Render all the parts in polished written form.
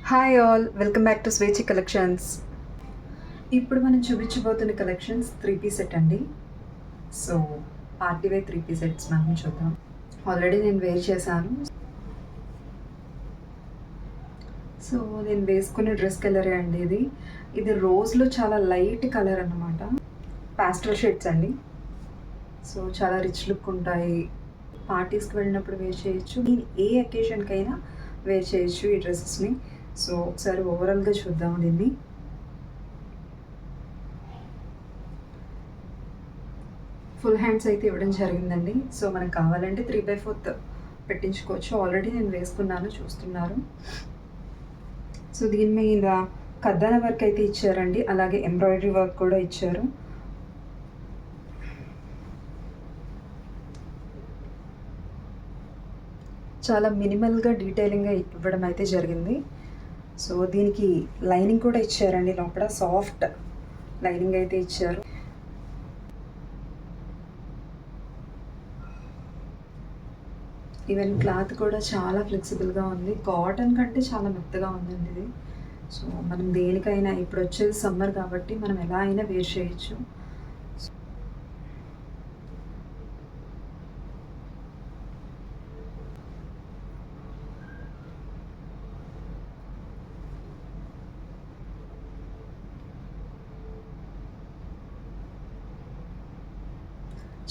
Hi all, welcome back to Swechha collections. ఇప్పుడు మనం చూపించబోతున్న కలెక్షన్స్ 3 పీస్ సెట్ అండి. So party wear 3 piece sets మనం చూద్దాం. ఆల్రెడీ నేను వేర్ చేశాను. సో నేను వేసుకునే డ్రెస్ కలరే అండి ఇది. ఇది రోజ్లో చాలా లైట్ కలర్ అన్నమాట. పాస్టల్ షేడ్స్ అండి. సో చాలా రిచ్ లుక్ ఉంటాయి. పార్టీస్కి వెళ్ళినప్పుడు వేర్ చేయొచ్చు. నేను ఏ అకేషన్కైనా వేర్ చేయొచ్చు ఈ డ్రెస్సెస్ని. సో ఒకసారి ఓవరాల్గా చూద్దాం దీన్ని. ఫుల్ హ్యాండ్స్ అయితే ఇవ్వడం జరిగిందండి. సో మనకు కావాలంటే 3/4 పెట్టించుకోవచ్చు. ఆల్రెడీ నేను వేసుకున్నాను, చూస్తున్నారు. సో దీని మీద కద్దాన వర్క్ అయితే ఇచ్చారండి, అలాగే ఎంబ్రాయిడరీ వర్క్ కూడా ఇచ్చారు. చాలా మినిమల్గా డీటెయిలింగ్గా ఇవ్వడం అయితే జరిగింది. సో దీనికి లైనింగ్ కూడా ఇచ్చారండి, లోపల సాఫ్ట్ లైనింగ్ అయితే ఇచ్చారు. ఈవెన్ క్లాత్ కూడా చాలా ఫ్లెక్సిబుల్గా ఉంది. కాటన్ కంటే చాలా మెత్తగా ఉందండి ఇది. సో మనం దేనికైనా, ఇప్పుడు వచ్చేది సమ్మర్ కాబట్టి మనం ఎలా అయినా వేర్ చేయొచ్చు.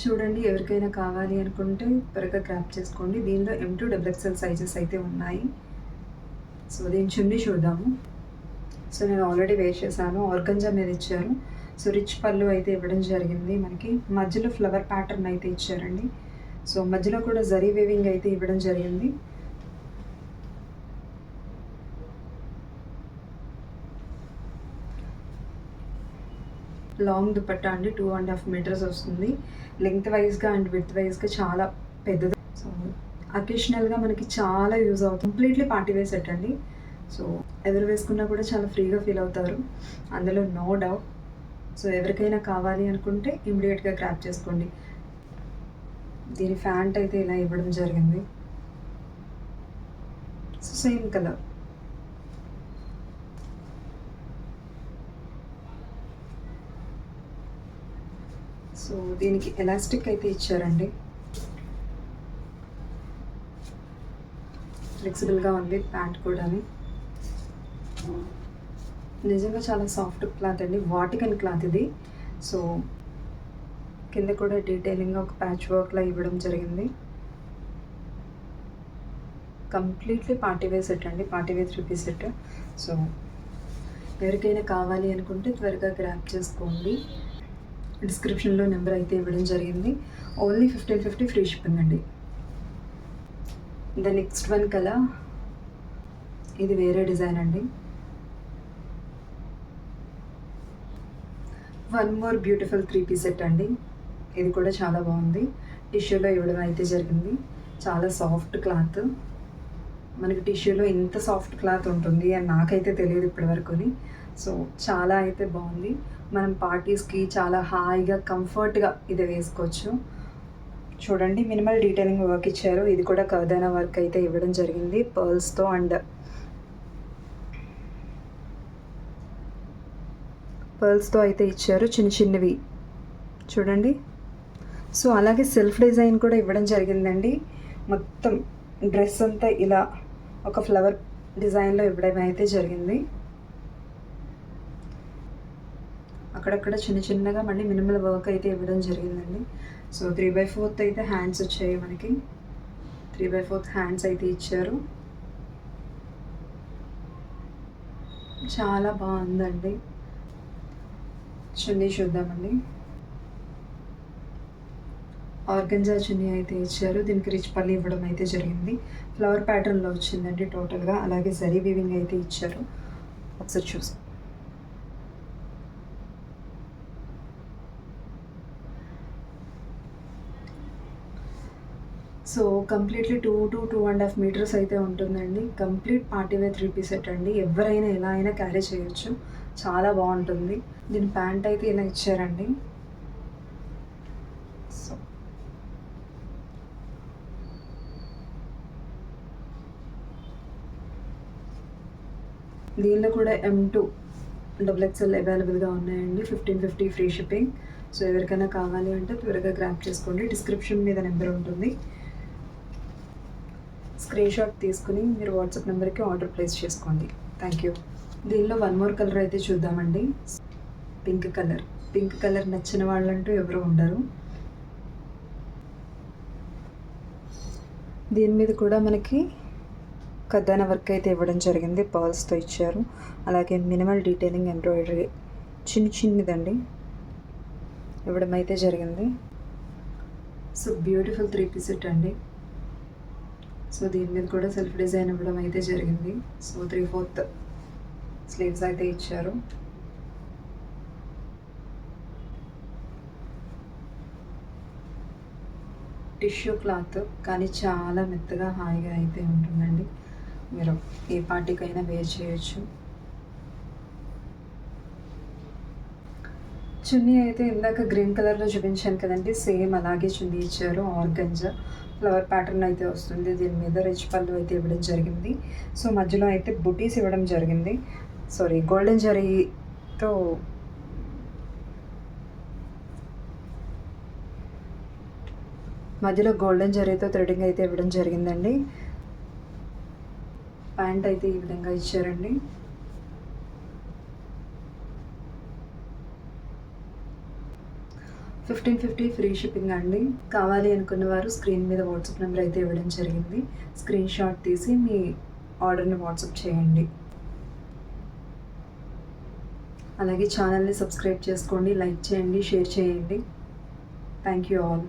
చూడండి, ఎవరికైనా కావాలి అనుకుంటే త్వరగా గ్రాప్ చేసుకోండి. దీనిలో M2 XXL సైజెస్ అయితే ఉన్నాయి. సో దీని చున్నీ చూద్దాము. సో నేను ఆల్రెడీ వేర్ చేశాను. ఆర్గంజా మీద ఇచ్చారు. సో రిచ్ పళ్ళు అయితే ఇవ్వడం జరిగింది. మనకి మధ్యలో ఫ్లవర్ ప్యాటర్న్ అయితే ఇచ్చారండి. సో మధ్యలో కూడా జరీ వేవింగ్ అయితే ఇవ్వడం జరిగింది. లాంగ్ దుపట్టా అండి, 2.5 మీటర్స్ వస్తుంది. లెంగ్త్ వైజ్గా అండ్ విడ్త్ వైజ్గా చాలా పెద్దది. సో అకేషనల్గా మనకి చాలా యూజ్ అవుతుంది. కంప్లీట్లీ పార్టీ వేర్ సెట్ అండి. సో ఎవరు వేసుకున్నా కూడా చాలా ఫ్రీగా ఫీల్ అవుతారు, అందులో నో డౌట్. సో ఎవరికైనా కావాలి అనుకుంటే ఇమ్మీడియట్గా గ్రాప్ చేసుకోండి. దీని ఫ్యాంట్ అయితే ఇలా ఇవ్వడం జరిగింది. So same colour. సో దీనికి ఎలాస్టిక్ అయితే ఇచ్చారండి, ఫ్లెక్సిబుల్గా ఉంది. ప్యాంట్ కూడా నిజంగా చాలా సాఫ్ట్ క్లాత్ అండి, వాటికన్ క్లాత్ ఇది. సో కింద కూడా డీటెయిలింగ్గా ఒక ప్యాచ్ వర్క్లా ఇవ్వడం జరిగింది. కంప్లీట్లీ పార్టీ వేర్ సెట్ అండి, party wear 3 piece set. So ఎవరికైనా కావాలి అనుకుంటే త్వరగా గ్రాప్ చేసుకోండి. డిస్క్రిప్షన్లో నెంబర్ అయితే ఇవ్వడం జరిగింది. ఓన్లీ 1550 ఫ్రీ షిప్పింగ్ అండి. ద నెక్స్ట్ వన్ కదా, ఇది వేరే డిజైన్ అండి. One more beautiful 3 piece set అండి. ఇది కూడా చాలా బాగుంది. టిష్యూలో ఇవ్వడం అయితే జరిగింది. చాలా సాఫ్ట్ క్లాత్. మనకి టిష్యూలో ఇంత సాఫ్ట్ క్లాత్ ఉంటుంది అని నాకైతే తెలియదు ఇప్పటివరకుని. సో చాలా అయితే బాగుంది. మనం పార్టీస్కి చాలా హాయిగా కంఫర్ట్గా ఇది వేసుకోవచ్చు. చూడండి, మినిమల్ డీటెయిలింగ్ వర్క్ ఇచ్చారు. ఇది కూడా కర్దానా వర్క్ అయితే ఇవ్వడం జరిగింది పర్ల్స్తో. అండ్ పర్ల్స్తో అయితే ఇచ్చారు, చిన్న చిన్నవి చూడండి. సో అలాగే సెల్ఫ్ డిజైన్ కూడా ఇవ్వడం జరిగిందండి. మొత్తం డ్రెస్ అంతా ఇలా ఒక ఫ్లవర్ డిజైన్లో ఇవ్వడం అయితే జరిగింది. అక్కడక్కడ చిన్న చిన్నగా మళ్ళీ మినిమల్ వర్క్ అయితే ఇవ్వడం జరిగిందండి. సో 3/4 అయితే హ్యాండ్స్ వచ్చాయి మనకి. 3/4 హ్యాండ్స్ అయితే ఇచ్చారు. చాలా బాగుందండి. చున్నీ చూద్దామండి. ఆర్గంజా చున్నీ అయితే ఇచ్చారు. దీనికి రిచ్ పల్లి ఇవ్వడం అయితే జరిగింది. ఫ్లవర్ ప్యాటర్న్లో వచ్చిందండి టోటల్గా. అలాగే జరీ వీవింగ్ అయితే ఇచ్చారు. ఒకసారి చూసి సో కంప్లీట్లీ 2 to 2.5 మీటర్స్ అయితే ఉంటుందండి. Complete party wear 3 piece set అండి. ఎవరైనా ఎలా అయినా క్యారీ చేయొచ్చు, చాలా బాగుంటుంది. దీని ప్యాంట్ అయితే ఇలా ఇచ్చారండి. సో దీనిలో కూడా M2 XXL అవైలబుల్గా ఉన్నాయండి. 1550 ఫ్రీ షిప్పింగ్. సో ఎవరికైనా కావాలి అంటే త్వరగా గ్రాప్ చేసుకోండి. డిస్క్రిప్షన్ మీద నెంబర్ ఉంటుంది, స్క్రీన్ షాట్ తీసుకుని మీరు వాట్సాప్ నెంబర్కి ఆర్డర్ ప్లేస్ చేసుకోండి. Thank you. దీనిలో వన్ మోర్ కలర్ అయితే చూద్దామండి. పింక్ కలర్ నచ్చిన వాళ్ళంటూ ఎవరు ఉండరు. దీని మీద కూడా మనకి కద్దాన వర్క్ అయితే ఇవ్వడం జరిగింది, పర్ల్స్తో ఇచ్చారు. అలాగే మినిమల్ డీటెయిలింగ్ ఎంబ్రాయిడరీ చిన్నదండి ఇవ్వడం అయితే జరిగింది. సో బ్యూటిఫుల్ 3 పీస్ సెట్ అండి. సో దీని మీద కూడా సెల్ఫ్ డిజైన్ ఇవ్వడం అయితే జరిగింది. సో 3/4 స్లీవ్స్ అయితే ఇచ్చారు. టిష్యూ క్లాత్ కానీ చాలా మెత్తగా హాయిగా అయితే ఉంటుందండి. మీరు ఏ పార్టీకైనా వేర్ చేయొచ్చు. చున్నీ అయితే ఇందాక గ్రీన్ కలర్లో చూపించాను కదండి, సేమ్ అలాగే చున్నీ ఇచ్చారు. ఆర్గంజా ఫ్లవర్ ప్యాటర్న్ అయితే వస్తుంది. దీని మీద రిచ్ పళ్ళు అయితే ఇవ్వడం జరిగింది. సో మధ్యలో అయితే బుటీస్ ఇవ్వడం జరిగింది. సారీ, గోల్డెన్ జరీతో మధ్యలో గోల్డెన్ జరీతో థ్రెడింగ్ అయితే ఇవ్వడం జరిగిందండి. ప్యాంట్ అయితే ఈ విధంగా ఇచ్చారండి. $1550 ఫ్రీ షిప్పింగ్ అండి. కావాలి అనుకున్న వారు స్క్రీన్ మీద వాట్సాప్ నెంబర్ అయితే ఇవ్వడం జరిగింది. స్క్రీన్ షాట్ తీసి మీ ఆర్డర్ని వాట్సాప్ చేయండి. అలాగే ఛానల్ని సబ్స్క్రైబ్ చేసుకోండి, లైక్ చేయండి, షేర్ చేయండి. Thank you all.